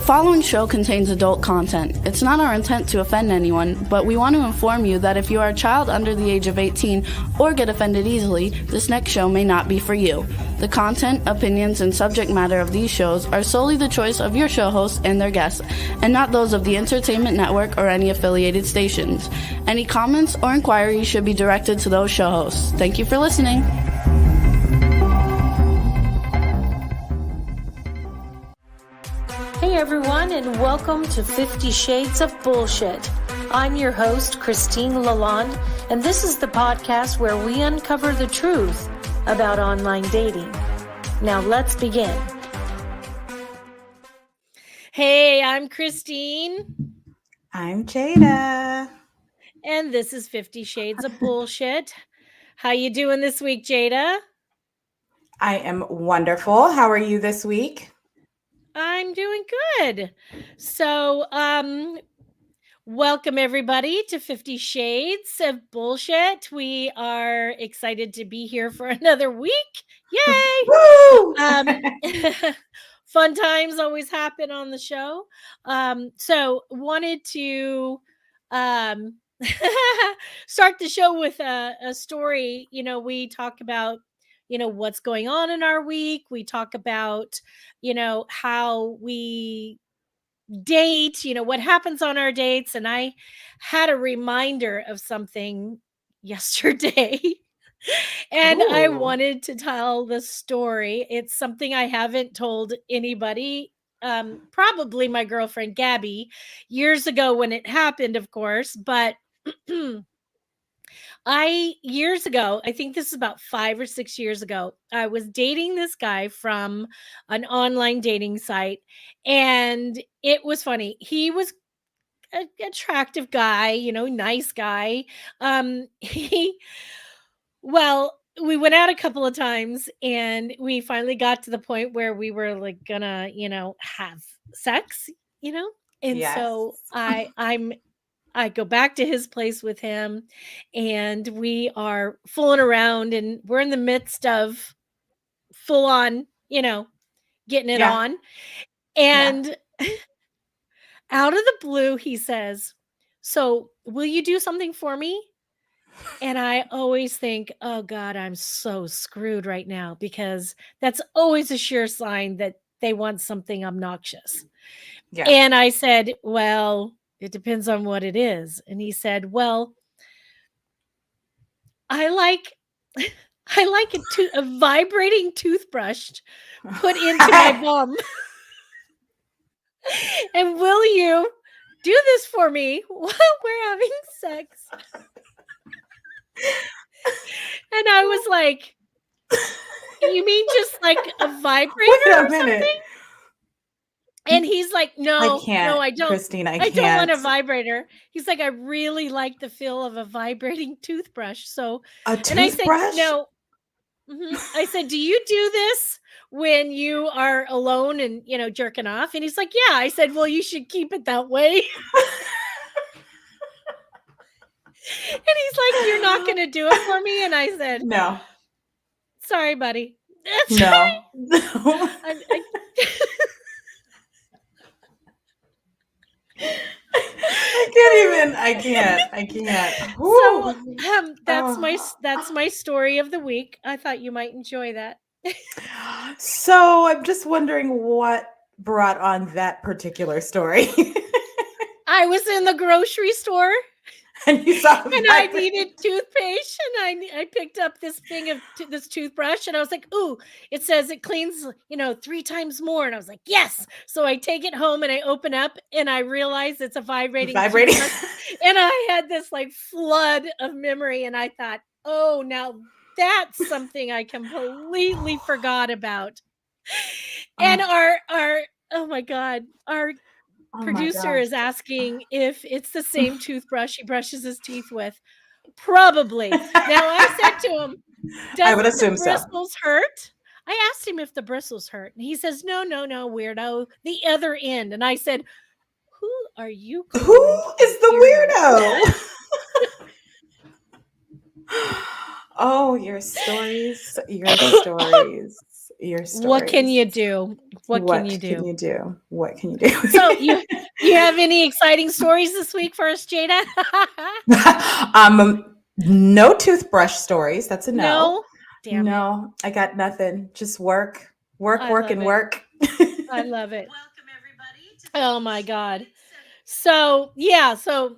following show contains adult content. It's not our intent to offend anyone, but we want to inform you that if you are a child under the age of 18 or get offended easily, this next show may not be for you. The content, opinions, and subject matter of these shows are solely the choice of your show hosts and their guests, and not those of the Entertainment Network or any affiliated stations. Any comments or inquiries should be directed to those show hosts. Thank you for listening. Hey everyone, and welcome to 50 Shades of Bullshit. I'm your host, Christine Lalonde, and this is the podcast where we uncover the truth about online dating. Now let's begin. Hey, I'm Christine. I'm Jada. And this is 50 Shades of Bullshit. How you doing this week, Jada? I am wonderful. How are you this week? I'm doing good. So, welcome everybody to 50 Shades of Bullshit. We are excited to be here for another week. Yay! Woo! Fun times always happen on the show. So wanted to start the show with a story. You know, we talk about what's going on in our week. We talk about, how we date, what happens on our dates. And I had a reminder of something yesterday and Ooh. I wanted to tell the story. It's something I haven't told anybody. Probably my girlfriend, Gabby, years ago when it happened, of course, but years ago, I think this is about 5 or 6 years ago, I was dating this guy from an online dating site, and it was funny. He was an attractive guy, nice guy. We went out a couple of times, and we finally got to the point where we were like gonna, have sex, and Yes. so I go back to his place with him, and we are fooling around, and we're in the midst of full on, getting it on. And out of the blue, he says, "So will you do something for me?" And I always think, oh God, I'm so screwed right now, because that's always a sure sign that they want something obnoxious. Yeah. And I said, well, it depends on what it is. And he said, well, I like a vibrating toothbrush put into my bum. And will you do this for me while we're having sex? And I was like, you mean just like a vibrator or something? And he's like, no, I don't. Christine, I don't want a vibrator. He's like, I really like the feel of a vibrating toothbrush. So, a toothbrush? And I said, no. I said, do you do this when you are alone and, jerking off? And he's like, yeah. I said, well, you should keep it that way. And he's like, you're not going to do it for me? And I said, no. Sorry, buddy. That's right. No. I can't. So that's my story of the week. I thought you might enjoy that. So I'm just wondering what brought on that particular story. I was in the grocery store. And you saw and I needed toothpaste, and I picked up this thing of this toothbrush, and I was like, ooh, it says it cleans, 3 times more. And I was like, yes. So I take it home and I open up and I realize it's a vibrating. And I had this like flood of memory, and I thought, oh, now that's something I completely forgot about. And our oh my God, our producer is asking if it's the same toothbrush he brushes his teeth with. Probably. Now I said to him, I would assume the bristles hurt? I asked him if the bristles hurt, and he says, no, weirdo, the other end. And I said, who are you? Who is the weirdo? Oh, your stories. What can you do? What can you do? What can you do? So you have any exciting stories this week for us, Jada? No toothbrush stories. That's a no. No? Damn it. No, I got nothing. Just work, I work, love and it. work. I love it. Welcome everybody. Oh my God. So yeah, so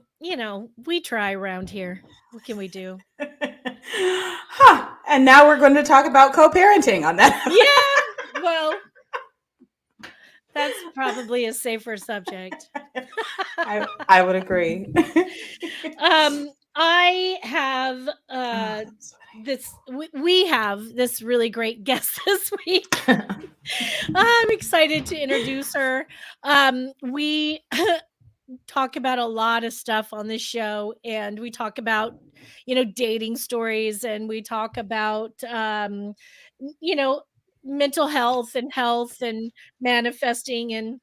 we try around here. What can we do? And now we're going to talk about co-parenting on that. Yeah. Well, that's probably a safer subject. I would agree. I have we have this really great guest this week. I'm excited to introduce her. We talk about a lot of stuff on this show, and we talk about dating stories, and we talk about mental health and manifesting and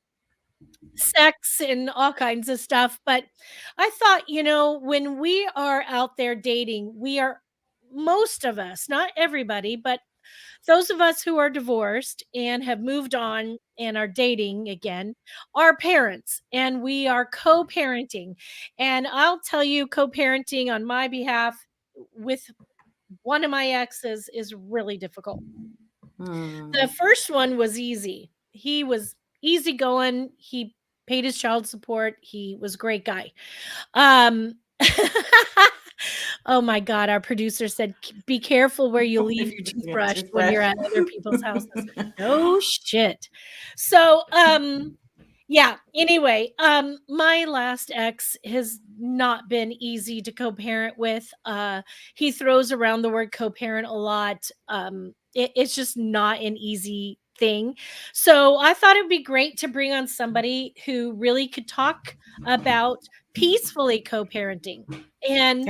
sex and all kinds of stuff. But I thought, when we are out there dating, we are, most of us, not everybody, but those of us who are divorced and have moved on and are dating again are parents, and we are co-parenting. And I'll tell you, co-parenting on my behalf with one of my exes is really difficult. The first one was easy. He was easygoing. He paid his child support. He was a great guy. Oh my God, our producer said, be careful where you leave your toothbrush when you're at other people's houses. No shit. So, yeah, anyway, my last ex has not been easy to co-parent with. He throws around the word co-parent a lot. It's just not an easy thing. So I thought it'd be great to bring on somebody who really could talk about peacefully co-parenting. And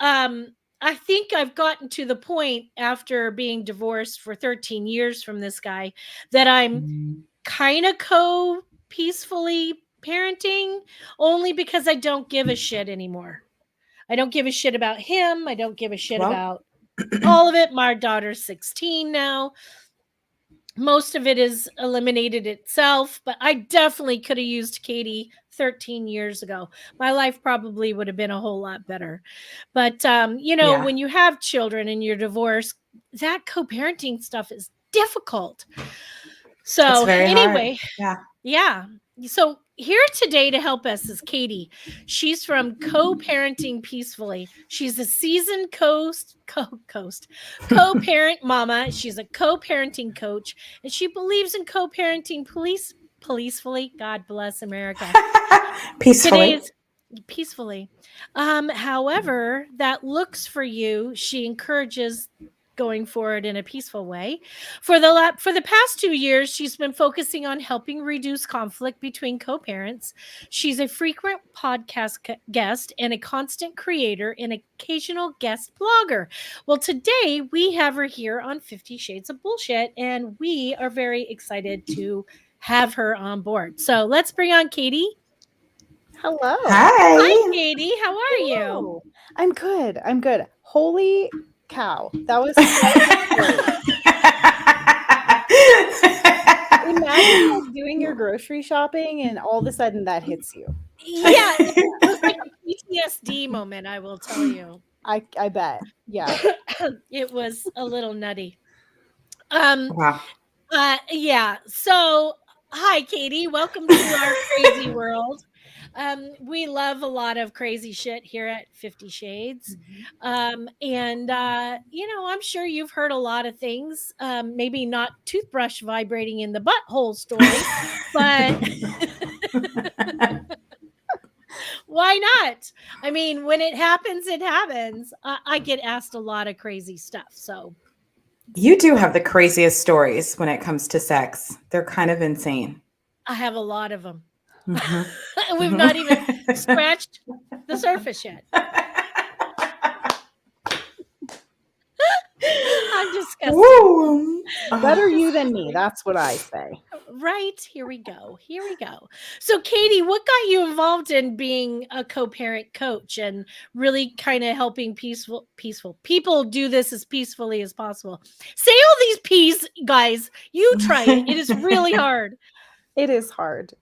I think I've gotten to the point after being divorced for 13 years from this guy that I'm kind of peacefully parenting, only because I don't give a shit anymore. I don't give a shit about him. I don't give a shit about all of it. My daughter's 16 now. Most of it is eliminated itself, but I definitely could have used Katie 13 years ago. My life probably would have been a whole lot better. But, when you have children and you're divorced, that co-parenting stuff is difficult. So anyway, yeah. So here today to help us is Katie. She's from Co-Parenting Peacefully. She's a seasoned co-parent mama. She's a co-parenting coach, and she believes in co-parenting peacefully. God bless America. Peacefully. However, that looks for you. She encourages going forward in a peaceful way. For the past 2 years, she's been focusing on helping reduce conflict between co-parents. She's a frequent podcast guest and a constant creator and occasional guest blogger. Well, today we have her here on 50 Shades of Bullshit, and we are very excited to have her on board. So let's bring on Katie. Hello. Hi, Katie. How are you? I'm good. Holy cow. That was imagine doing your grocery shopping and all of a sudden that hits you. Yeah, it was like a PTSD moment, I will tell you. I bet. Yeah. It was a little nutty. Wow. Yeah. So hi, Katie. Welcome to our crazy world. We love a lot of crazy shit here at 50 Shades. And I'm sure you've heard a lot of things, maybe not toothbrush vibrating in the butthole story, but why not? I mean, when it happens, it happens. I get asked a lot of crazy stuff. So you do have the craziest stories when it comes to sex. They're kind of insane. I have a lot of them. We've not even scratched the surface yet. I'm disgusting. Better you than me. That's what I say. right. Here we go. Here we go. So, Katie, what got you involved in being a co-parent coach and really kind of helping peaceful people do this as peacefully as possible? Say all these P's, guys. You try it. It is really hard. It is hard.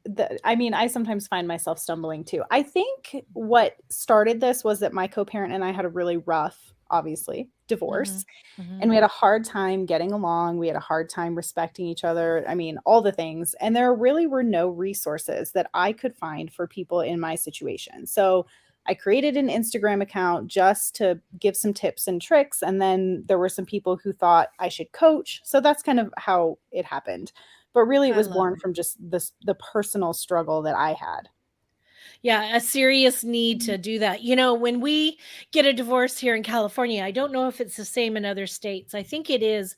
I mean, I sometimes find myself stumbling too. I think what started this was that my co-parent and I had a really rough, obviously, divorce. And we had a hard time getting along. We had a hard time respecting each other. I mean, all the things. And there really were no resources that I could find for people in my situation. So I created an Instagram account just to give some tips and tricks. And then there were some people who thought I should coach. So that's kind of how it happened. But really, it was born from just the personal struggle that I had. Yeah, a serious need to do that. You know, when we get a divorce here in California, I don't know if it's the same in other states. I think it is.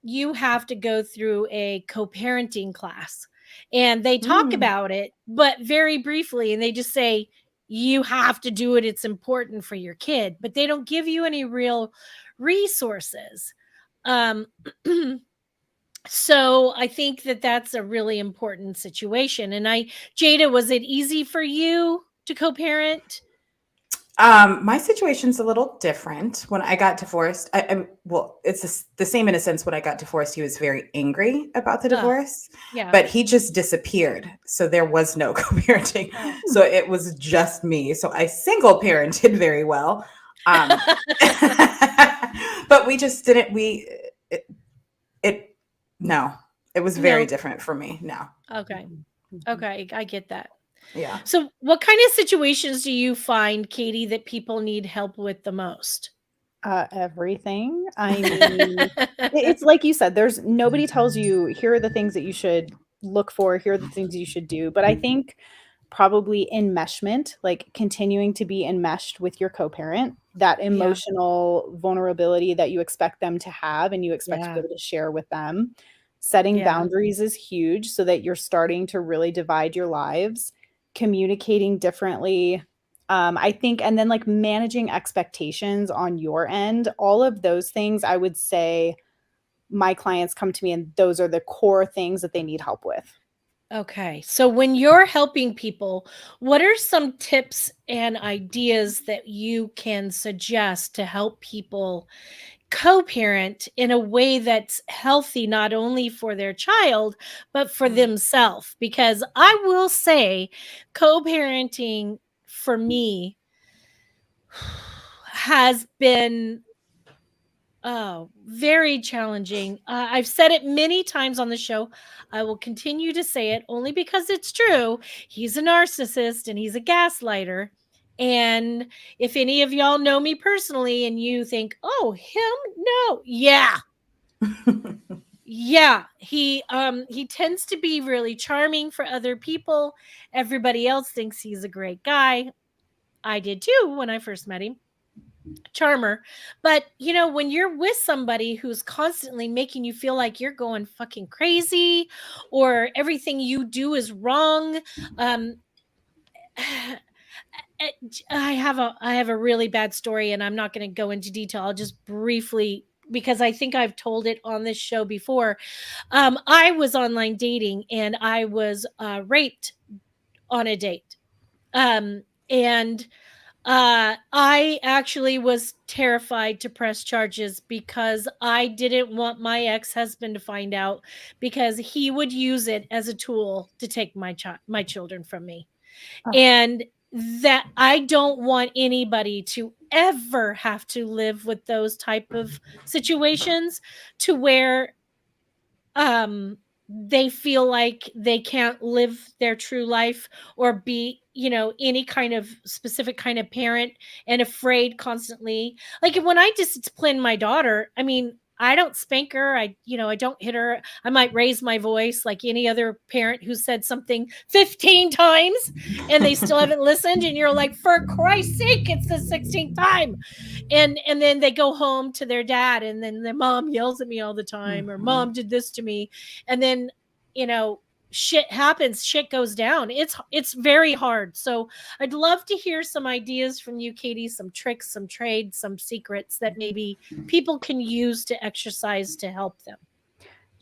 You have to go through a co-parenting class, and they talk about it, but very briefly, and they just say, you have to do it. It's important for your kid, but they don't give you any real resources. So I think that that's a really important situation. And Jada, was it easy for you to co-parent? My situation's a little different. When I got divorced, well, it's the same in a sense. When I got divorced, he was very angry about the divorce, Yeah. but he just disappeared. So there was no co-parenting. So it was just me. So I single parented very well. But we just didn't, no, it was very different for me. No. Okay. Okay. I get that. Yeah. So what kind of situations do you find, Katie, that people need help with the most? Everything. I mean, it's like you said, there's nobody tells you, here are the things that you should look for, here are the things you should do. But I think probably enmeshment, like continuing to be enmeshed with your co-parent, that emotional vulnerability that you expect them to have and you expect to be able to share with them. Setting boundaries is huge so that you're starting to really divide your lives, communicating differently. I think, and then like managing expectations on your end, all of those things, I would say my clients come to me and those are the core things that they need help with. Okay. So when you're helping people, what are some tips and ideas that you can suggest to help people co-parent in a way that's healthy, not only for their child, but for themselves? Because I will say co-parenting for me has been very challenging. I've said it many times on the show. I will continue to say it only because it's true. He's a narcissist and he's a gaslighter. And if any of y'all know me personally and you think, oh, him? No. Yeah. Yeah. He tends to be really charming for other people. Everybody else thinks he's a great guy. I did too when I first met him. Charmer. But you know, when you're with somebody who's constantly making you feel like you're going fucking crazy or everything you do is wrong, I have a really bad story and I'm not going to go into detail. I'll just briefly, because I think I've told it on this show before. I was online dating and I was raped on a date. And I actually was terrified to press charges because I didn't want my ex-husband to find out, because he would use it as a tool to take my children from me. And that I don't want anybody to ever have to live with those type of situations to where they feel like they can't live their true life or be, you know, any kind of specific kind of parent and afraid constantly. Like when I discipline my daughter, I mean, I don't spank her. I don't hit her. I might raise my voice like any other parent who said something 15 times and they still haven't listened. And you're like, for Christ's sake, it's the 16th time. And then they go home to their dad and then their mom yells at me all the time, or mom did this to me. And then, you know, shit happens, shit goes down. It's very hard. So I'd love to hear some ideas from you, Katie, some tricks, some trades, some secrets that maybe people can use to exercise to help them.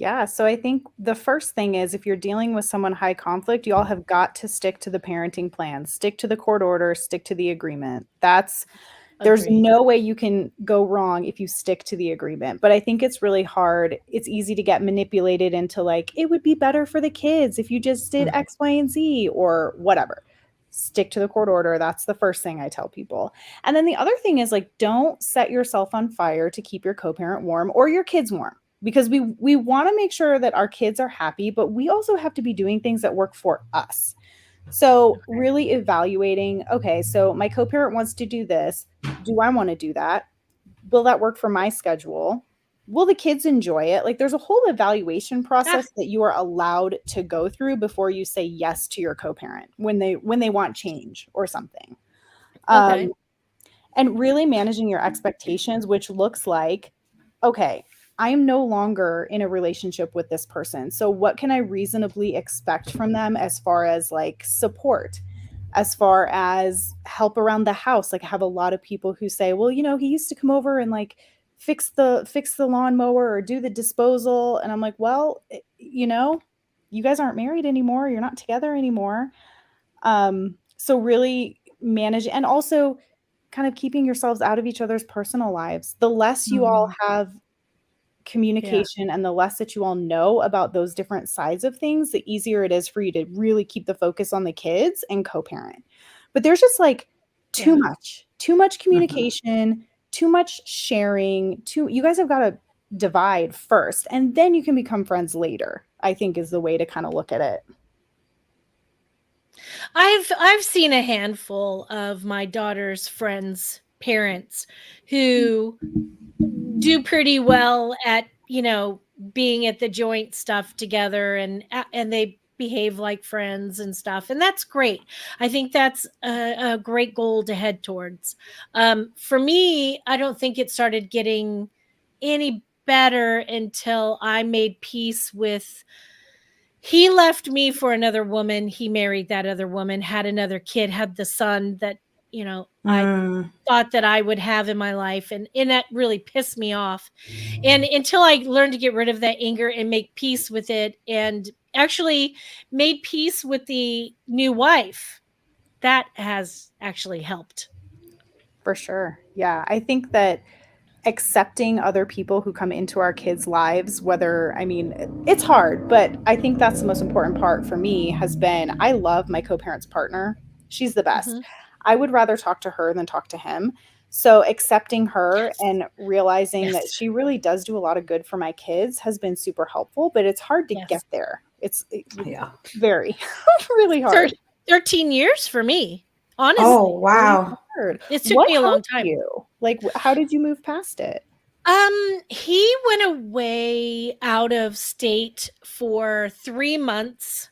Yeah, so I think the first thing is if you're dealing with someone high conflict, you all have got to stick to the parenting plan, stick to the court order, stick to the agreement. There's Agree. no way you can go wrong if you stick to the agreement. But I think it's really hard. It's easy to get manipulated into like, it would be better for the kids if you just did Mhm. X, Y, and Z or whatever. Stick to the court order. That's the first thing I tell people. And then the other thing is like, don't set yourself on fire to keep your co-parent warm or your kids warm because we want to make sure that our kids are happy, but we also have to be doing things that work for us. So really evaluating, okay, so my co-parent wants to do this. Do I want to do that? Will that work for my schedule? Will the kids enjoy it? Like there's a whole evaluation process that you are allowed to go through before you say yes to your co-parent when they want change or something. Okay. And really managing your expectations, which looks like, okay, I am no longer in a relationship with this person. So what can I reasonably expect from them as far as like support, as far as help around the house? Like I have a lot of people who say, well, you know, he used to come over and like fix the lawnmower or do the disposal. And I'm like, well, you know, you guys aren't married anymore. You're not together anymore. So really manage and also kind of keeping yourselves out of each other's personal lives. The less you all Mhm. have communication and the less that you all know about those different sides of things, the easier it is for you to really keep the focus on the kids and co-parent. But there's just like too Yeah. much Mhm. communication, too much sharing, you guys have got to divide first and then you can become friends later, I think is the way to kind of look at it. I've seen a handful of my daughter's friends' parents who do pretty well at, being at the joint stuff together and they behave like friends and stuff. And that's great. I think that's a great goal to head towards. For me, I don't think it started getting any better until I made peace with he left me for another woman. He married that other woman, had another kid, had the son that, I Mm. thought that I would have in my life. And that really pissed me off. And until I learned to get rid of that anger and make peace with it and actually made peace with the new wife, that has actually helped. For sure. Yeah. I think that accepting other people who come into our kids' lives, whether, I mean, it's hard, but I think that's the most important part for me has been I love my co parent's partner. She's the best. Mhm. I would rather talk to her than talk to him. So accepting her Yes. and realizing that Yes. she really does do a lot of good for my kids has been super helpful, but it's hard to get Yes. there. It's Yeah. very, really Thir- hard. 13 years for me, Oh, honestly. Really wow. hard. It took What me a long helped time. you? Like, how did you move past it? He went away out of state for 3 months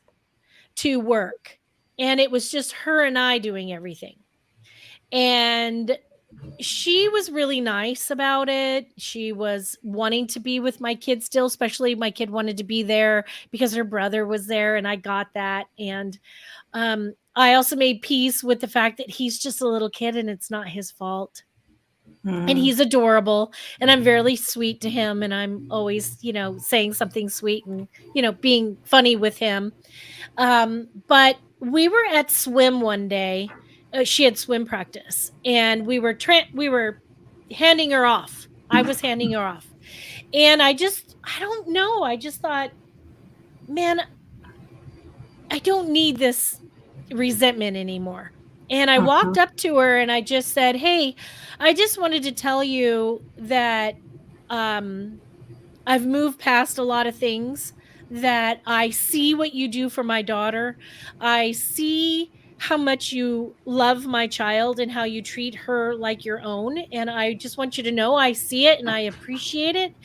to work, and it was just her and I doing everything. And she was really nice about it. She was wanting to be with my kid still, especially my kid wanted to be there because her brother was there, and I got that. And I also made peace with the fact that he's just a little kid and it's not his fault. And Mm. he's adorable, and I'm very sweet to him, and I'm always, saying something sweet and, being funny with him. But we were at swim one day. She had swim practice, and we were handing her off. I was handing her off, and I don't know. I just thought, man, I don't need this resentment anymore. And I walked Mhm. up to her and I just said, "Hey, I just wanted to tell you that um I've moved past a lot of things, that I see what you do for my daughter. I see how much you love my child and how you treat her like your own. And I just want you to know I see it and I appreciate it.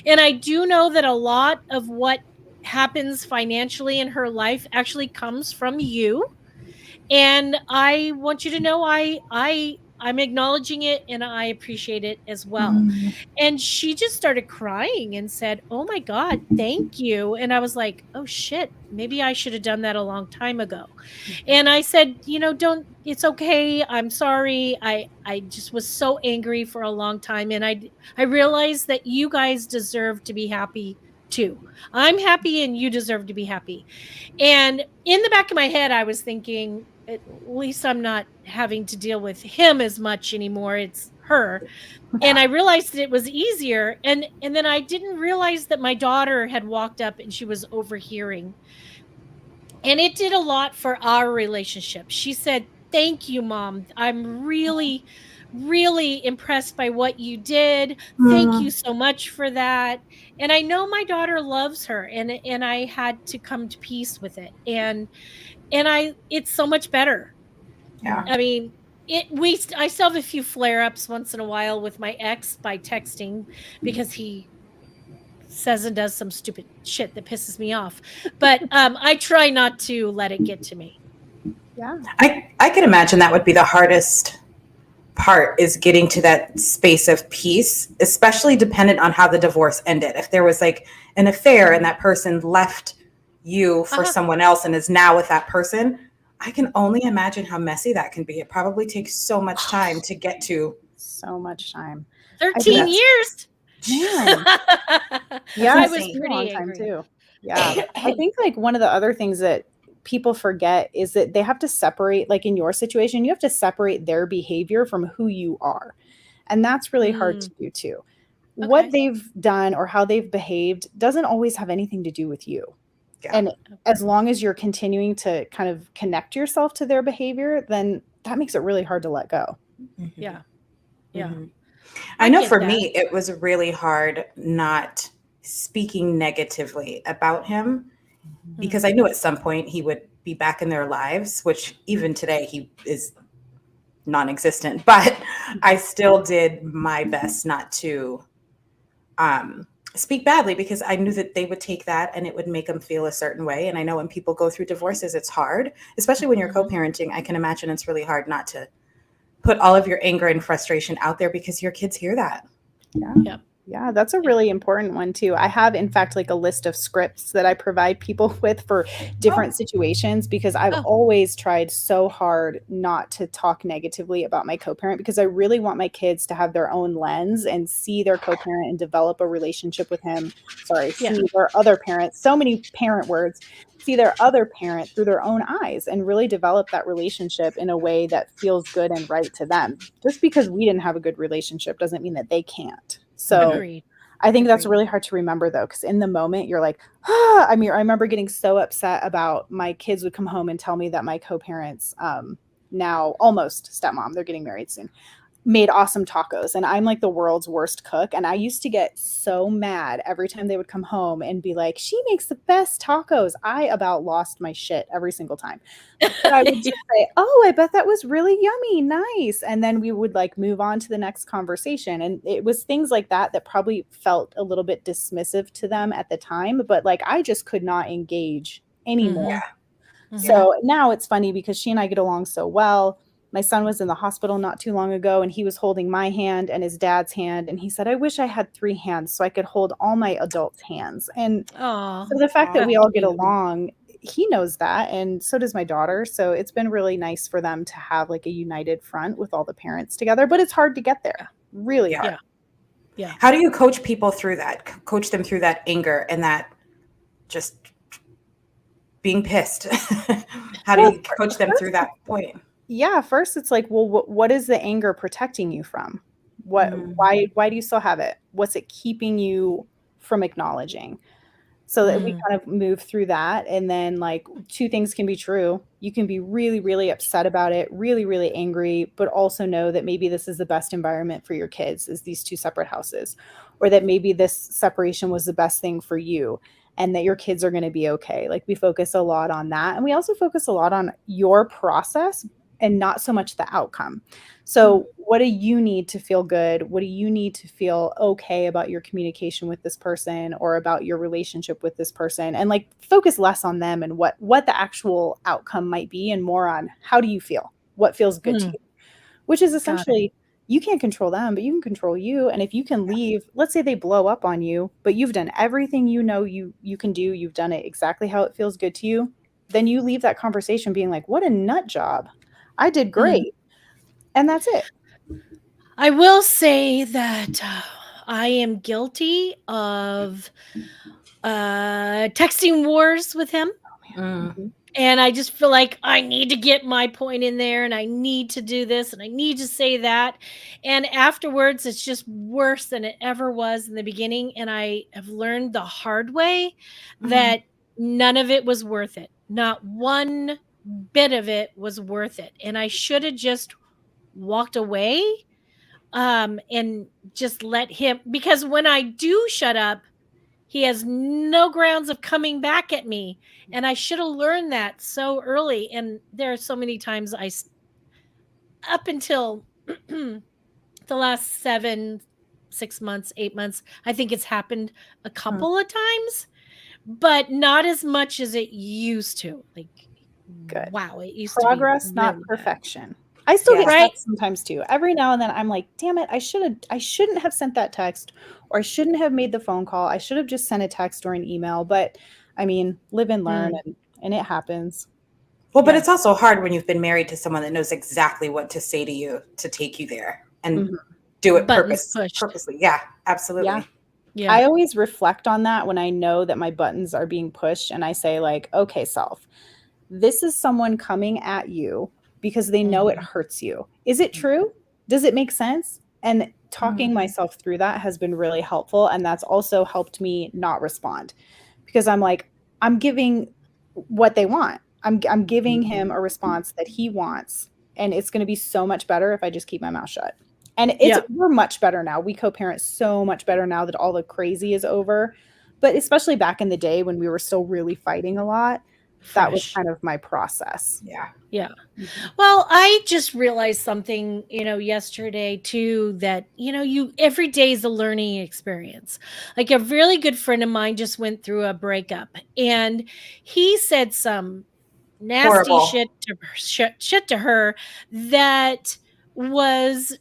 And I do know that a lot of what happens financially in her life actually comes from you. And I want you to know I'm acknowledging it and I appreciate it as well." Mm. And she just started crying and said, "Oh my God, thank you." And I was like, "Oh shit, maybe I should have done that a long time ago." And I said, don't, it's okay. I'm sorry. I just was so angry for a long time. And I realized that you guys deserve to be happy too. I'm happy and you deserve to be happy. And in the back of my head, I was thinking, at least I'm not having to deal with him as much anymore. It's her. And I realized that it was easier. And then I didn't realize that my daughter had walked up and she was overhearing. And it did a lot for our relationship. She said, "Thank you, Mom. I'm really, really impressed by what you did. Thank you so much for that." And I know my daughter loves her, and I had to come to peace with it. And it's so much better. Yeah. I mean, I still have a few flare-ups once in a while with my ex by texting because he says and does some stupid shit that pisses me off. But I try not to let it get to me. Yeah. I can imagine that would be the hardest part, is getting to that space of peace, especially dependent on how the divorce ended. If there was like an affair and that person left you for someone else and is now with that person, I can only imagine how messy that can be. It probably takes so much time to get to. So much time. 13 years. Man. Yeah, I was a pretty long time angry. too. Yeah. I think like one of the other things that people forget is that they have to separate, like in your situation, you have to separate their behavior from who you are. And that's really hard to do too. What Okay. they've done or how they've behaved doesn't always have anything to do with you. Yeah. And as long as you're continuing to kind of connect yourself to their behavior, then that makes it really hard to let go. Yeah. Yeah. Mhm. I know get for that. me, it was really hard not speaking negatively about him, because I knew at some point he would be back in their lives, which even today he is non-existent, but I still did my best not to speak badly, because I knew that they would take that and it would make them feel a certain way. And I know when people go through divorces, it's hard, especially when you're co-parenting. I can imagine it's really hard not to put all of your anger and frustration out there, because your kids hear that. Yeah. Yep. Yeah, that's a really important one too. I have, in fact, like a list of scripts that I provide people with for different situations, because I've always tried so hard not to talk negatively about my co-parent, because I really want my kids to have their own lens and see their co-parent and develop a relationship with him. See their other parent, so many parent words, see their other parent through their own eyes and really develop that relationship in a way that feels good and right to them. Just because we didn't have a good relationship doesn't mean that they can't. So Agreed. I think that's really hard to remember though, because in the moment you're like, I mean, I remember getting so upset about my kids would come home and tell me that my co-parents, now almost stepmom, they're getting married soon, made awesome tacos. And I'm like the world's worst cook. And I used to get so mad every time they would come home and be like, she makes the best tacos. I about lost my shit every single time. But I would just say, oh, I bet that was really yummy. Nice. And then we would like move on to the next conversation. And it was things like that that probably felt a little bit dismissive to them at the time. But like, I just could not engage anymore. So now it's funny because she and I get along so well. My son was in the hospital not too long ago, and he was holding my hand and his dad's hand. And he said, I wish I had 3 hands so I could hold all my adults' hands. And so the fact that we all get along, he knows that. And so does my daughter. So it's been really nice for them to have like a united front with all the parents together. But it's hard to get there. Really hard. Yeah. How do you coach people through that? Coach them through that anger and that just being pissed? How do you coach them through that point? Yeah, first it's like, well, what is the anger protecting you from? Why do you still have it? What's it keeping you from acknowledging? So that we kind of move through that. And then like 2 things can be true. You can be really, really upset about it, really, really angry, but also know that maybe this is the best environment for your kids, is these 2 separate houses, or that maybe this separation was the best thing for you and that your kids are going to be okay. Like we focus a lot on that. And we also focus a lot on your process and not so much the outcome. So what do you need to feel good? What do you need to feel okay about your communication with this person or about your relationship with this person? And like focus less on them and what the actual outcome might be, and more on how do you feel? What feels good to you? Which is essentially, you can't control them, but you can control you. And if you can leave, let's say they blow up on you, but you've done everything you know you can do, you've done it exactly how it feels good to you, then you leave that conversation being like, what a nut job. I did great. And that's it. I will say that I am guilty of texting wars with him. Mm. And I just feel like I need to get my point in there and I need to do this and I need to say that. And afterwards, it's just worse than it ever was in the beginning. And I have learned the hard way that none of it was worth it. Not one bit of it was worth it. And I should have just walked away and just let him, because when I do shut up, he has no grounds of coming back at me. And I should have learned that so early. And there are so many times up until the last 6 months, 8 months, I think it's happened a couple of times, but not as much as it used to. Like, Good. wow, it used Progress, to be not really bad. perfection. I still get Right. texts sometimes too. Every now and then I'm like, damn it, I shouldn't have sent that text, or I shouldn't have made the phone call. I should have just sent a text or an email. But I mean, live and learn, and it happens. Well, but Yeah. it's also hard when you've been married to someone that knows exactly what to say to you to take you there and do it Buttons pushed. purposely. Yeah, absolutely. Yeah. Yeah. I always reflect on that when I know that my buttons are being pushed, and I say like, okay, self, this is someone coming at you because they know it hurts you. Is it true? Does it make sense? And talking myself through that has been really helpful. And that's also helped me not respond, because I'm like, I'm giving what they want. I'm giving him a response that he wants. And it's going to be so much better if I just keep my mouth shut. And we're much better now. We co-parent so much better now that all the crazy is over. But especially back in the day when we were still really fighting a lot, that was kind of my process. Yeah. Yeah. Well, I just realized something, yesterday too, that, every day is a learning experience. Like a really good friend of mine just went through a breakup and he said some nasty Horrible. shit to her that was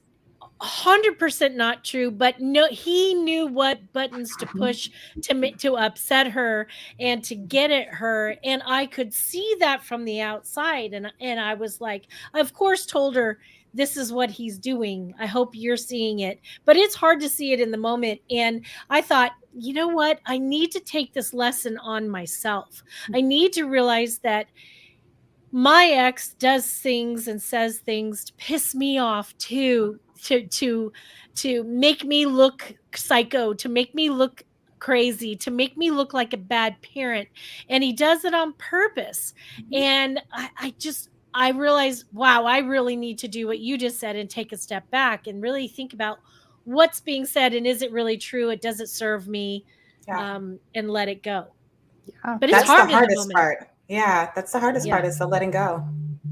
100% not true, but no, he knew what buttons to push to upset her and to get at her, and I could see that from the outside, and I was like, I of course told her, this is what he's doing. I hope you're seeing it, but it's hard to see it in the moment. And I thought, you know what? I need to take this lesson on myself. I need to realize that my ex does things and says things to piss me off too, to make me look psycho, to make me look crazy, to make me look like a bad parent, and he does it on purpose. And I realized, wow, I really need to do what you just said and take a step back and really think about what's being said and is it really true? It does it serve me? And let it go. Yeah. But it's That's hard the in the hardest moment. part. Yeah, that's the hardest part, is the letting go.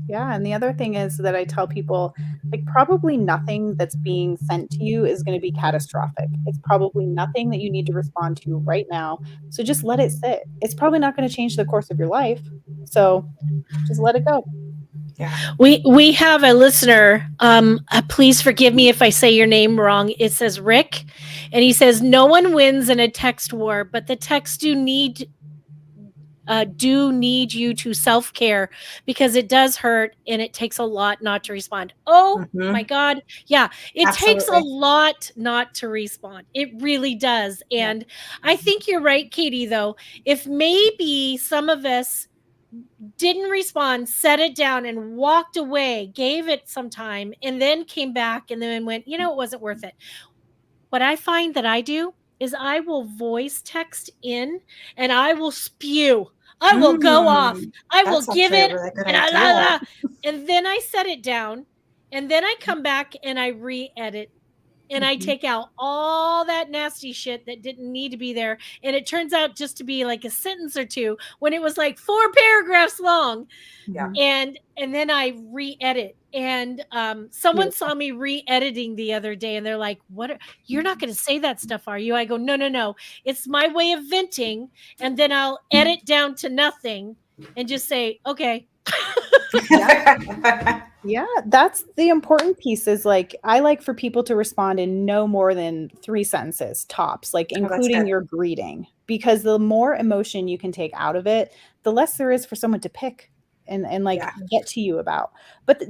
Yeah. And the other thing is that I tell people, like, probably nothing that's being sent to you is going to be catastrophic. It's probably nothing that you need to respond to right now. So just let it sit. It's probably not going to change the course of your life. So just let it go. Yeah. We have a listener. Please forgive me if I say your name wrong. It says Rick, and he says, no one wins in a text war, but the texts do need you to self-care, because it does hurt and it takes a lot not to respond. Oh my God. Yeah. It takes a lot not to respond. It really does. And I think you're right, Katie, though. If maybe some of us didn't respond, set it down and walked away, gave it some time, and then came back and then went, it wasn't worth it. What I find that I do is I will voice text in and I will spew. I will go off. I will give it. Really good and then I set it down. And then I come back and I re-edit. And I take out all that nasty shit that didn't need to be there. And it turns out just to be like a sentence or two when it was like 4 paragraphs long. Yeah. And then I re-edit. And someone saw me re-editing the other day and they're like, you're not going to say that stuff, are you? I go, no. It's my way of venting. And then I'll edit down to nothing and just say, okay. Yeah, that's the important piece, is like, I like for people to respond in no more than 3 sentences tops, like including your greeting, because the more emotion you can take out of it, the less there is for someone to pick and get to you about. But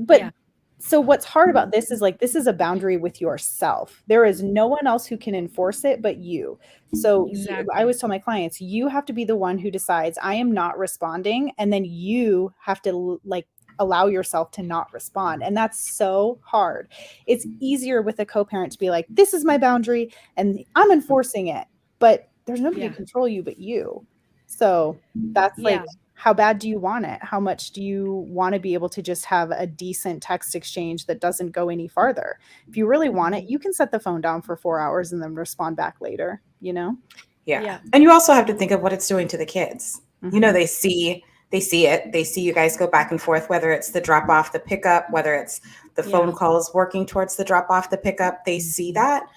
So what's hard about this is like, this is a boundary with yourself. There is no one else who can enforce it but you. So I always tell my clients, you have to be the one who decides I am not responding. And then you have to like allow yourself to not respond. And that's so hard. It's easier with a co-parent to be like, this is my boundary and I'm enforcing it. But there's nobody to control you but you. So that's like, how bad do you want it? How much do you want to be able to just have a decent text exchange that doesn't go any farther? If you really want it, you can set the phone down for 4 hours and then respond back later, you know? Yeah. And you also have to think of what it's doing to the kids. You know, they see it. They see you guys go back and forth, whether it's the drop off, the pickup, whether it's the phone calls working towards the drop off, the pickup. They see that.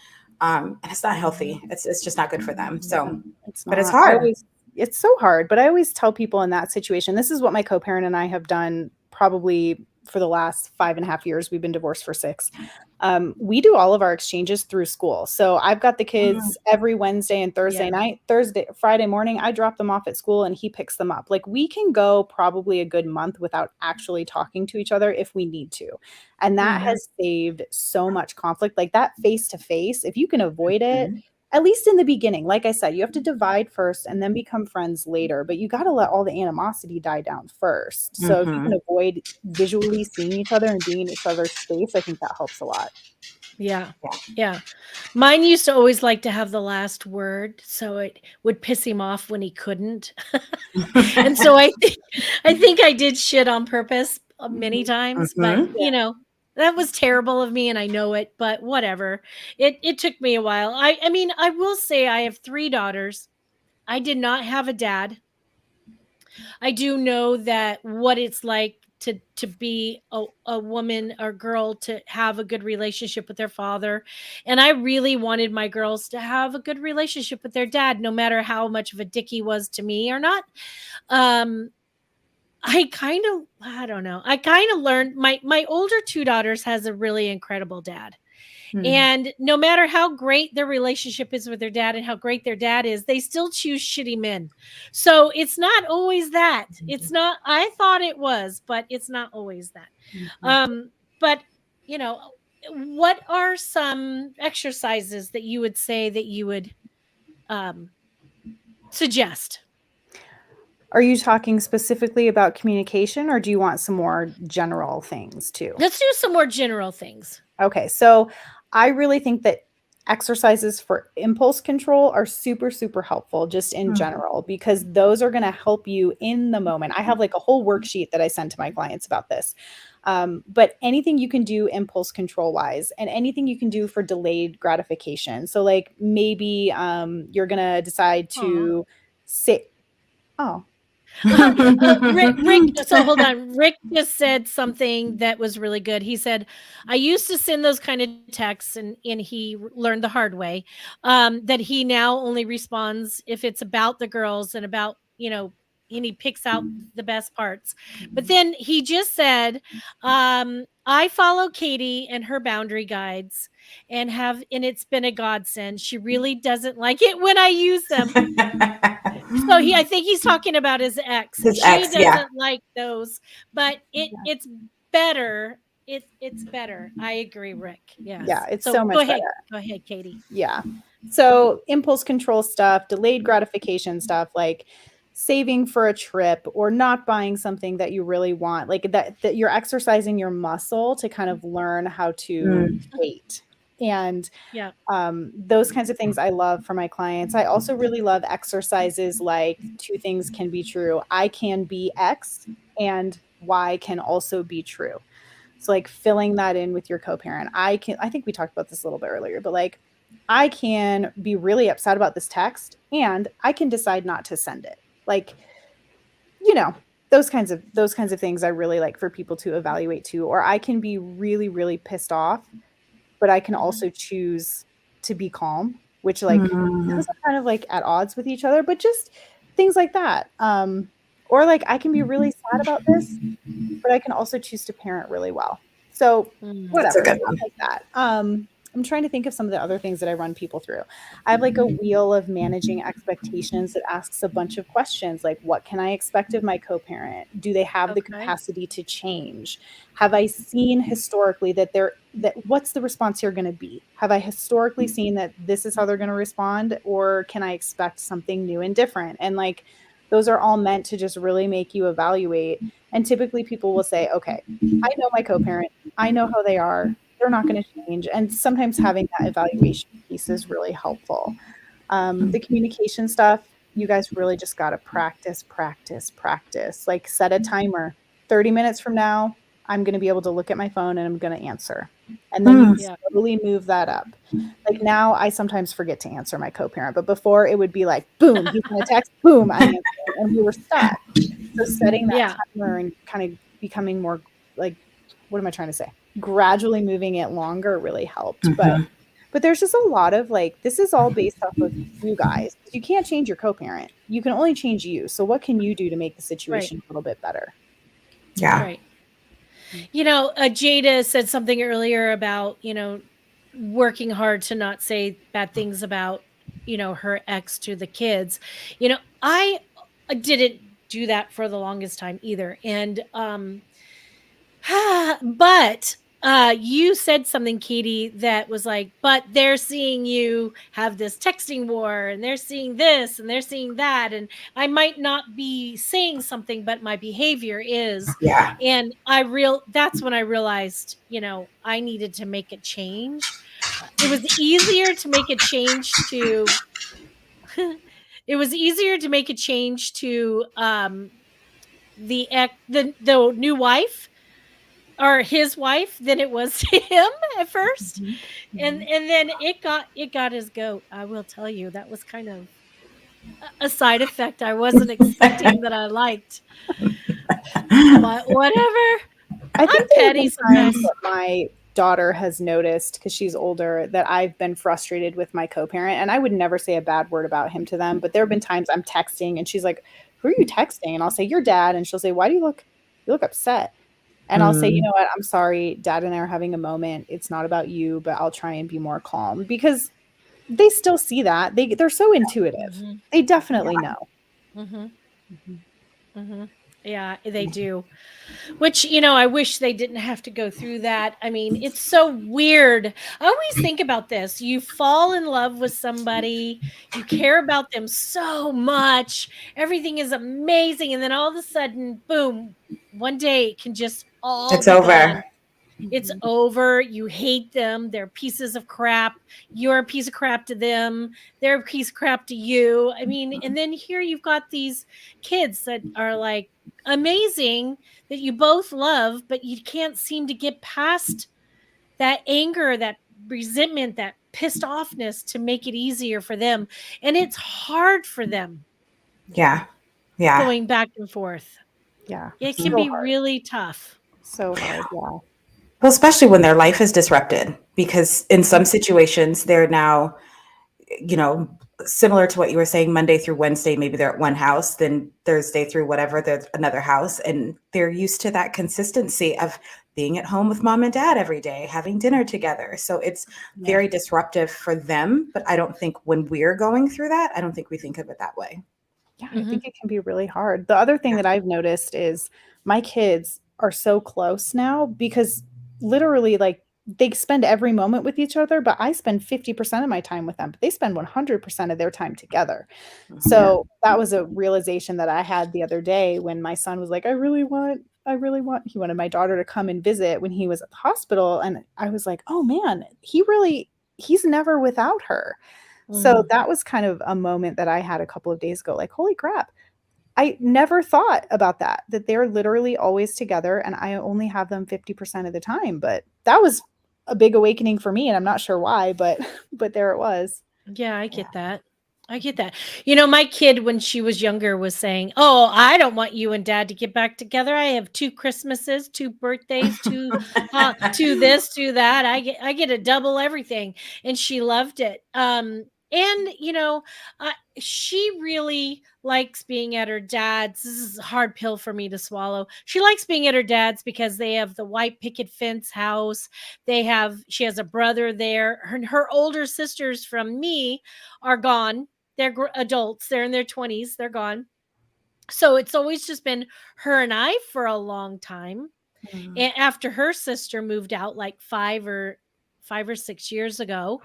And it's not healthy. It's just not good for them. So, but it's hard. It's so hard, but I always tell people in that situation, this is what my co-parent and I have done probably for the last 5.5 years. We've been divorced for 6. We do all of our exchanges through school. So I've got the kids every Wednesday and Thursday night, Friday morning, I drop them off at school and he picks them up. Like we can go probably a good month without actually talking to each other if we need to. And that has saved so much conflict, like that face to face. If you can avoid it, at least in the beginning, like I said, you have to divide first and then become friends later, but you got to let all the animosity die down first. So if you can avoid visually seeing each other and being in each other's space, I think that helps a lot. Yeah. Mine used to always like to have the last word, so it would piss him off when he couldn't. And so I think I did shit on purpose many times, but you know, that was terrible of me and I know it, but whatever. It took me a while. I mean, I will say I have 3 daughters. I did not have a dad. I do know that what it's like to be a woman or girl to have a good relationship with their father. And I really wanted my girls to have a good relationship with their dad, no matter how much of a dick he was to me or not. I don't know. I kind of learned my older 2 daughters has a really incredible dad. And no matter how great their relationship is with their dad and how great their dad is, they still choose shitty men. So it's not always that. It's not, I thought it was, but it's not always that. But you know, what are some exercises that you would say that you would suggest? Are you talking specifically about communication or do you want some more general things too? Let's do some more general things. Okay. So I really think that exercises for impulse control are super, super helpful just in general, because those are going to help you in the moment. I have like a whole worksheet that I send to my clients about this. But anything you can do impulse control wise and anything you can do for delayed gratification. So like maybe you're going to decide to sit. Oh, Rick, so hold on. Rick just said something that was really good. He said, I used to send those kind of texts and he learned the hard way that he now only responds if it's about the girls and about, you know, and he picks out the best parts. But then he just said, I follow Katie and her boundary guides and it's been a godsend. She really doesn't like it when I use them. So I think he's talking about his ex. She doesn't like those, but it's better. It's better. I agree, Rick. Yeah. Yeah, it's so much better. Go ahead, Katie. Yeah. So impulse control stuff, delayed gratification stuff, like saving for a trip or not buying something that you really want, like that you're exercising your muscle to kind of learn how to wait. And those kinds of things I love for my clients. I also really love exercises like 2 things can be true. I can be X and Y can also be true. So like filling that in with your co-parent. I think we talked about this a little bit earlier, but like I can be really upset about this text and I can decide not to send it. Like, you know, those kinds of things I really like for people to evaluate too. Or I can be really, really pissed off, but I can also choose to be calm, which like those are kind of like at odds with each other, but just things like that. Or like I can be really sad about this, but I can also choose to parent really well. So whatever, like that. I'm trying to think of some of the other things that I run people through. I have like a wheel of managing expectations that asks a bunch of questions like, what can I expect of my co-parent? Do they have the Okay. capacity to change? Have I seen historically that what's the response here going to be? Have I historically seen that this is how they're going to respond, or can I expect something new and different? And like, those are all meant to just really make you evaluate. And typically people will say, okay, I know my co-parent, I know how they are, they're not going to change. And sometimes having that evaluation piece is really helpful. The communication stuff, you guys really just got to practice, practice, practice. Like set a timer. 30 minutes from now, I'm going to be able to look at my phone and I'm going to answer. And then you Yeah. slowly move that up. Like now, I sometimes forget to answer my co-parent, but before it would be like, boom, he's going to text, boom, I answer, and we were stuck. So setting that Yeah. timer and kind of becoming more like, what am I trying to say? Gradually moving it longer really helped. But there's just a lot of like, this is all based off of you guys. You can't change your co-parent. You can only change you. So what can you do to make the situation a little bit better? Yeah. Right. You know, Jada said something earlier about, working hard to not say bad things about, her ex to the kids. I didn't do that for the longest time either. And but you said something, Katie, that was like, but they're seeing you have this texting war and they're seeing this and they're seeing that. And I might not be saying something, but my behavior is. Yeah. And that's when I realized, I needed to make a change. It was easier to make a change to it was easier to make a change to the new wife or his wife than it was to him at first. And then it got his goat. I will tell you, that was kind of a side effect I wasn't expecting that I liked. But whatever. I think I'm petty sometimes. that my daughter has noticed, because she's older, that I've been frustrated with my co-parent, and I would never say a bad word about him to them, but there have been times I'm texting and she's like, who are you texting? And I'll say, your dad. And she'll say, why do you look upset? And I'll say, you know what, I'm sorry, dad and I are having a moment. It's not about you, but I'll try and be more calm, because they still see that. They're so intuitive. They definitely know. Yeah, they do. Which, I wish they didn't have to go through that. I mean, it's so weird. I always think about this. You fall in love with somebody, you care about them so much, everything is amazing, and then all of a sudden, boom, one day it can just all It's be over. gone. It's over. You hate them. They're pieces of crap. You're a piece of crap to them. They're a piece of crap to you. I mean, and then here you've got these kids that are like amazing, that you both love, but you can't seem to get past that anger, that resentment, that pissed offness to make it easier for them. And it's hard for them. Yeah. Yeah. Going back and forth. Yeah. It can be really tough. So hard. Yeah. Well, especially when their life is disrupted, because in some situations they're now, similar to what you were saying, Monday through Wednesday, maybe they're at one house, then Thursday through whatever, there's another house. And they're used to that consistency of being at home with mom and dad every day, having dinner together. So it's very disruptive for them. But I don't think when we're going through that, I don't think we think of it that way. Yeah, I think it can be really hard. The other thing that I've noticed is my kids are so close now, because literally, like, they spend every moment with each other, but I spend 50% of my time with them, but they spend 100% of their time together. So that was a realization that I had the other day when my son was like, he wanted my daughter to come and visit when he was at the hospital. And I was like, oh man, he's never without her. So that was kind of a moment that I had a couple of days ago, like, holy crap. I never thought about that they're literally always together and I only have them 50% of the time. But that was a big awakening for me, and I'm not sure why, but there it was. Yeah, I get that. I get that. My kid, when she was younger, was saying, oh, I don't want you and dad to get back together. I have 2 Christmases, 2 birthdays, 2 this, 2 that. I get a double everything. And she loved it. And, she really likes being at her dad's. This is a hard pill for me to swallow. She likes being at her dad's because they have the white picket fence house. She has a brother there. Her older sisters from me are gone. They're adults. They're in their 20s. They're gone. So it's always just been her and I for a long time. And after her sister moved out like 5 or 6 years ago.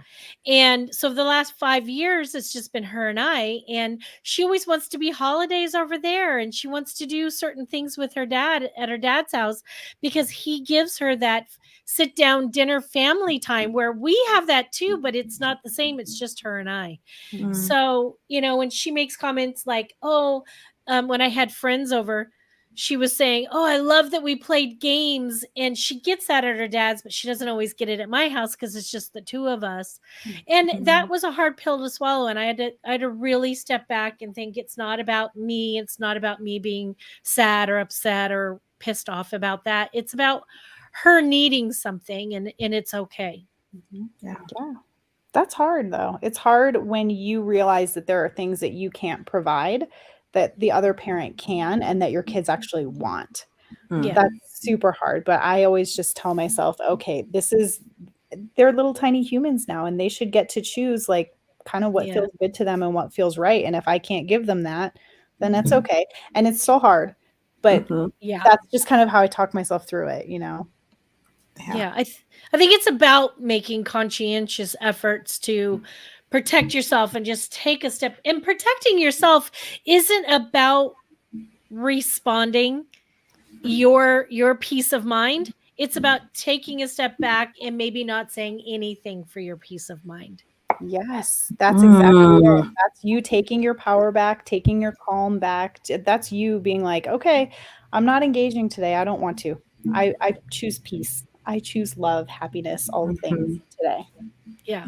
And so the last 5 years, it's just been her and I. And she always wants to be holidays over there. And she wants to do certain things with her dad at her dad's house because he gives her that sit down dinner family time where we have that too, but it's not the same. It's just her and I. So, when she makes comments like, when I had friends over, she was saying, "Oh, I love that we played games," and she gets that at her dad's, but she doesn't always get it at my house because it's just the two of us. And that was a hard pill to swallow, and I had to really step back and think it's not about me. It's not about me being sad or upset or pissed off about that. It's about her needing something, and it's okay. Yeah. Yeah. That's hard though. It's hard when you realize that there are things that you can't provide that the other parent can and that your kids actually want. Yeah. That's super hard. But I always just tell myself, okay, they're little tiny humans now and they should get to choose like kind of what Yeah. feels good to them and what feels right. And if I can't give them that, then that's okay. And it's still hard, but Yeah. that's just kind of how I talk myself through it, Yeah, I think it's about making conscientious efforts to protect yourself and just take a step. And protecting yourself isn't about responding your peace of mind. It's about taking a step back and maybe not saying anything for your peace of mind. Yes, that's exactly it. That's you taking your power back, taking your calm back. That's you being like, okay, I'm not engaging today. I don't want to. I choose peace. I choose love, happiness, all the things today. Yeah.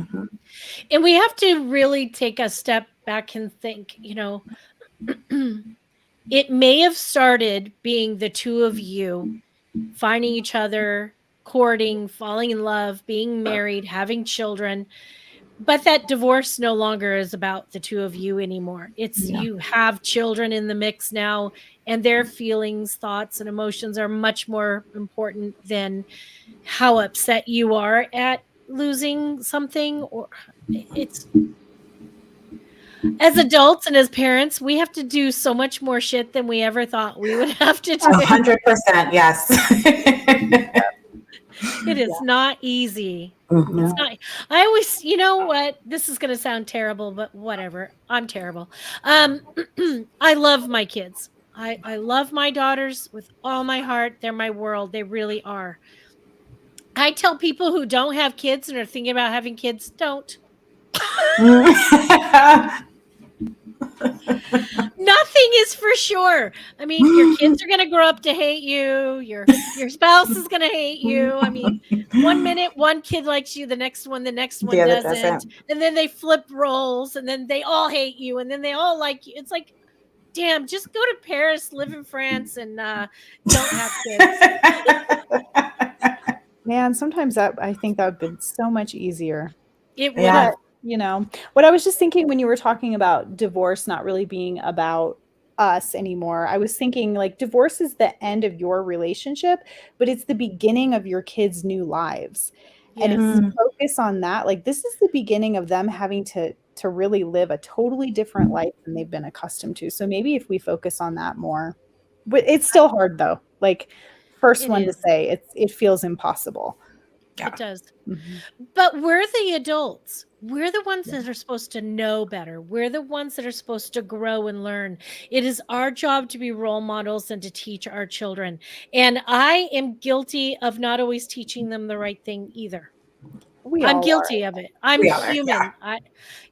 And we have to really take a step back and think, it may have started being the two of you finding each other, courting, falling in love, being married, having children. But that divorce no longer is about the two of you anymore. It's you have children in the mix now, and their feelings, thoughts, and emotions are much more important than how upset you are at losing something. Or it's as adults and as parents, we have to do so much more shit than we ever thought we would have to do. 100%, yes. It is not easy. Mhm. It's not. I always, you know what? This is going to sound terrible, but whatever. I'm terrible. I love my kids. I love my daughters with all my heart. They're my world. They really are. I tell people who don't have kids and are thinking about having kids, don't. Nothing is for sure. I mean, your kids are going to grow up to hate you. Your spouse is going to hate you. I mean, 1 minute one kid likes you, the next one The other doesn't. And then they flip roles and then they all hate you and then they all like you. It's like, damn, just go to Paris, live in France, and don't have kids. Man, sometimes I think that would have been so much easier. It would Yeah. have. What I was just thinking when you were talking about divorce not really being about us anymore, I was thinking like divorce is the end of your relationship, but it's the beginning of your kids' new lives. And if you focus on that, like this is the beginning of them having to really live a totally different life than they've been accustomed to. So maybe if we focus on that more, but it's still hard though. Like first It one is. to say it feels impossible. Yeah. It does. Mhm. But we're the adults. We're the ones that are supposed to know better. We're the ones that are supposed to grow and learn. It is our job to be role models and to teach our children. And I am guilty of not always teaching them the right thing either. We I'm all guilty of it. I'm We all are, human.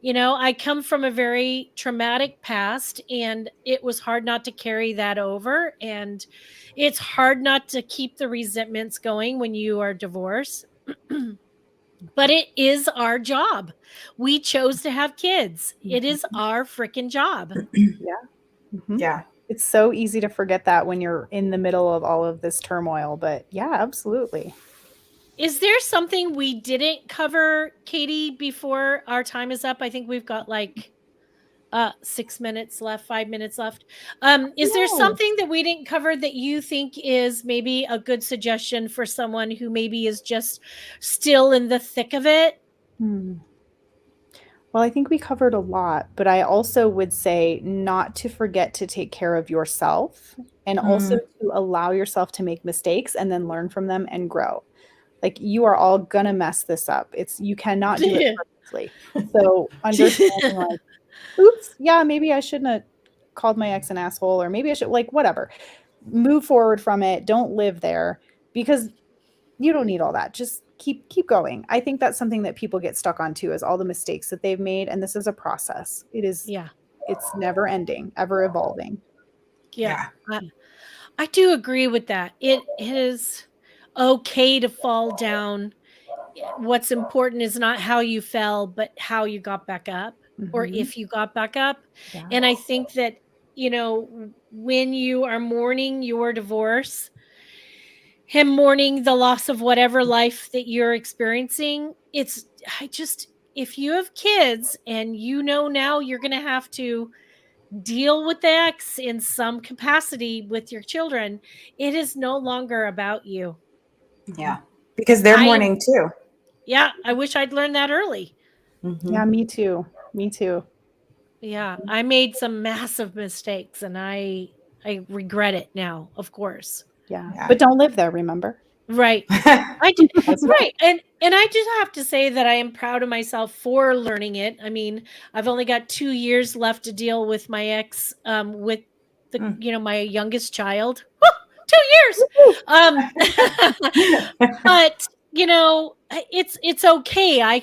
yeah. I come from a very traumatic past and it was hard not to carry that over. And it's hard not to keep the resentments going when you are divorced. But it is our job. We chose to have kids. It is our freaking job. Mhm. Yeah. It's so easy to forget that when you're in the middle of all of this turmoil, but yeah, absolutely. Is there something we didn't cover, Katie, before our time is up? I think we've got like 6 minutes left, 5 minutes left. Is there No. something that we didn't cover that you think is maybe a good suggestion for someone who maybe is just still in the thick of it? Well, I think we covered a lot, but I also would say not to forget to take care of yourself and also to allow yourself to make mistakes and then learn from them and grow. Like you are all gonna mess this up. You cannot do it perfectly. So understanding like, oops, yeah, maybe I shouldn't have called my ex an asshole, or maybe I should, like, whatever. Move forward from it. Don't live there because you don't need all that. Just keep going. I think that's something that people get stuck on too, is all the mistakes that they've made. And this is a process. Yeah. It's never ending, ever evolving. Yeah. I do agree with that. It is okay to fall down. What's important is not how you fell, but how you got back up, or Mhm. if you got back up. Yeah. And I think that, when you are mourning your divorce, him mourning the loss of whatever life that you're experiencing, if you have kids and now you're going to have to deal with the ex in some capacity with your children, it is no longer about you. Yeah. Because they're mourning too. Yeah. I wish I'd learned that early. Yeah, me too. Me too. Yeah. I made some massive mistakes and I regret it now, of course. Yeah. But don't live there, remember? Right. I did. That's Right. And I just have to say that I am proud of myself for learning it. I mean, I've only got 2 years left to deal with my ex, with my youngest child. Woo! 2 years. But it's okay. I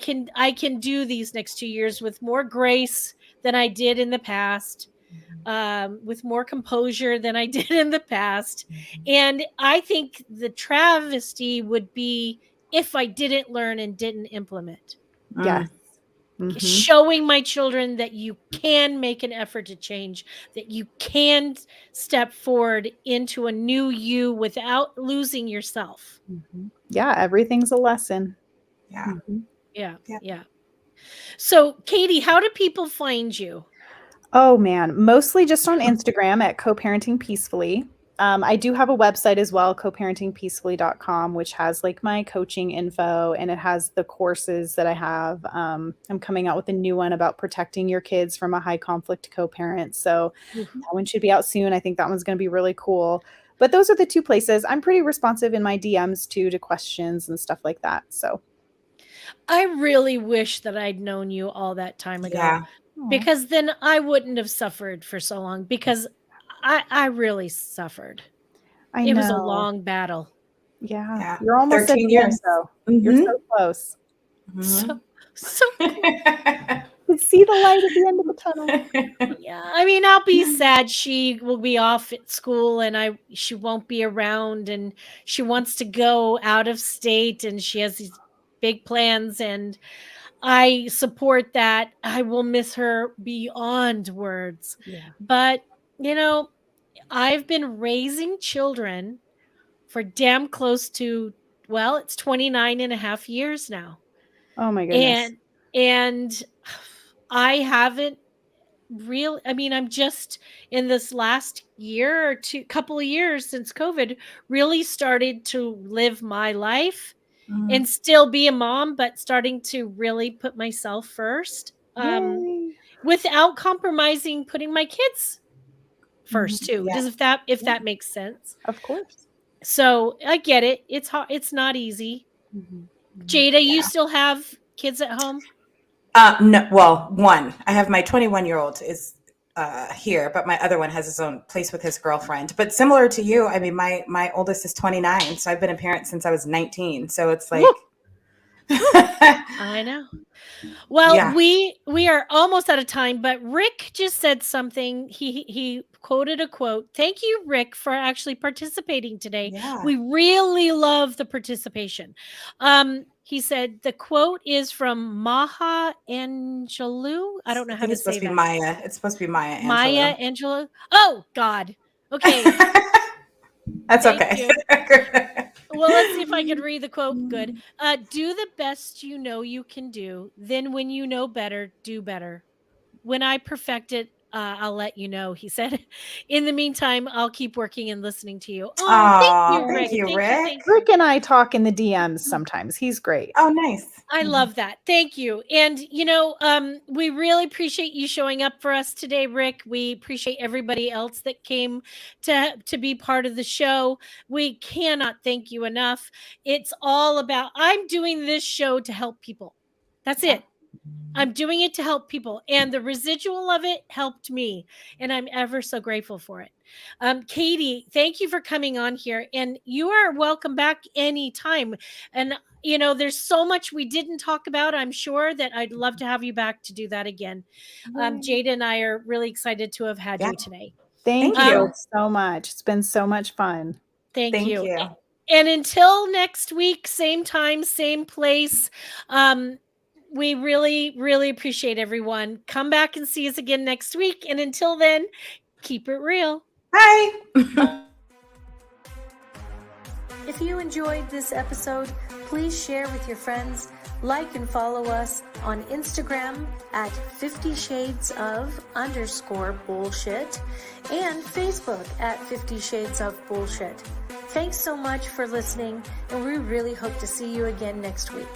can do these next 2 years with more grace than I did in the past. With more composure than I did in the past. And I think the travesty would be if I didn't learn and didn't implement. Yeah. Showing my children that you can make an effort to change, that you can step forward into a new you without losing yourself. Yeah, everything's a lesson. Yeah. Yeah. So, Katie, how do people find you? Oh man, mostly just on Instagram at Co-Parenting Peacefully. I do have a website as well, coparentingpeacefully.com, which has like my coaching info and it has the courses that I have. I'm coming out with a new one about protecting your kids from a high conflict co-parent. So that one should be out soon. I think that one's going to be really cool. But those are the two places. I'm pretty responsive in my DMs too to questions and stuff like that. So I really wish that I'd known you all that time ago. Yeah. Because then I wouldn't have suffered for so long, because I really suffered. It was a long battle. Yeah. You're almost 13 years. So you're so close. So see the light at the end of the tunnel. Yeah. I mean, I'll be sad. She will be off at school and she won't be around, and she wants to go out of state and she has these big plans, and I support that. I will miss her beyond words. Yeah. But, I've been raising children for damn close to, it's 29 and a half years now. Oh my goodness. And I haven't really, I'm just in this last year or couple of years since COVID really started to live my life. And still be a mom, but starting to really put myself first, without compromising putting my kids first too. Yeah. If that makes sense. Of course. So I get it. It's hard. It's not easy. Jada, you still have kids at home? No, well, one. I have my 21-year-old is here, but my other one has his own place with his girlfriend. But similar to you, I mean, my oldest is 29, so I've been a parent since I was 19. So it's like, I know. Well, Yeah. we are almost out of time, but Rick just said something. He quoted a quote. Thank you, Rick, for actually participating today. Yeah. We really love the participation. He said the quote is from Maha Angelou. I don't know how to it's supposed say to be that. Maya. It's supposed to be Maya Angelou. Maya Angelou. Oh God. Okay. That's Thank okay. you. Well, let's see if I can read the quote good. Do the best you know you can do. Then when you know better, do better. When I perfect it, I'll let you know, he said. In the meantime, I'll keep working and listening to you. Oh, thank you, Rick. Thank you, Thank Rick. thank you. Rick and I talk in the DMs sometimes. He's great. Oh, nice. I love that. Thank you. And we really appreciate you showing up for us today, Rick. We appreciate everybody else that came to be part of the show. We cannot thank you enough. It's all about I'm doing this show to help people. That's it. I'm doing it to help people, and the residual of it helped me, and I'm ever so grateful for it. Katie, thank you for coming on here, and you are welcome back anytime. And there's so much we didn't talk about. I'm sure that I'd love to have you back to do that again. Jada and I are really excited to have had you today. Thank Thank you you. so much. It's been so much fun. Thank you. you. And until next week, same time, same place. We really, really appreciate everyone. Come back and see us again next week. And until then, keep it real. Bye. If you enjoyed this episode, please share with your friends, like and follow us on Instagram at 50 Shades of _bullshit and Facebook at 50 Shades of Bullshit. Thanks so much for listening, and we really hope to see you again next week.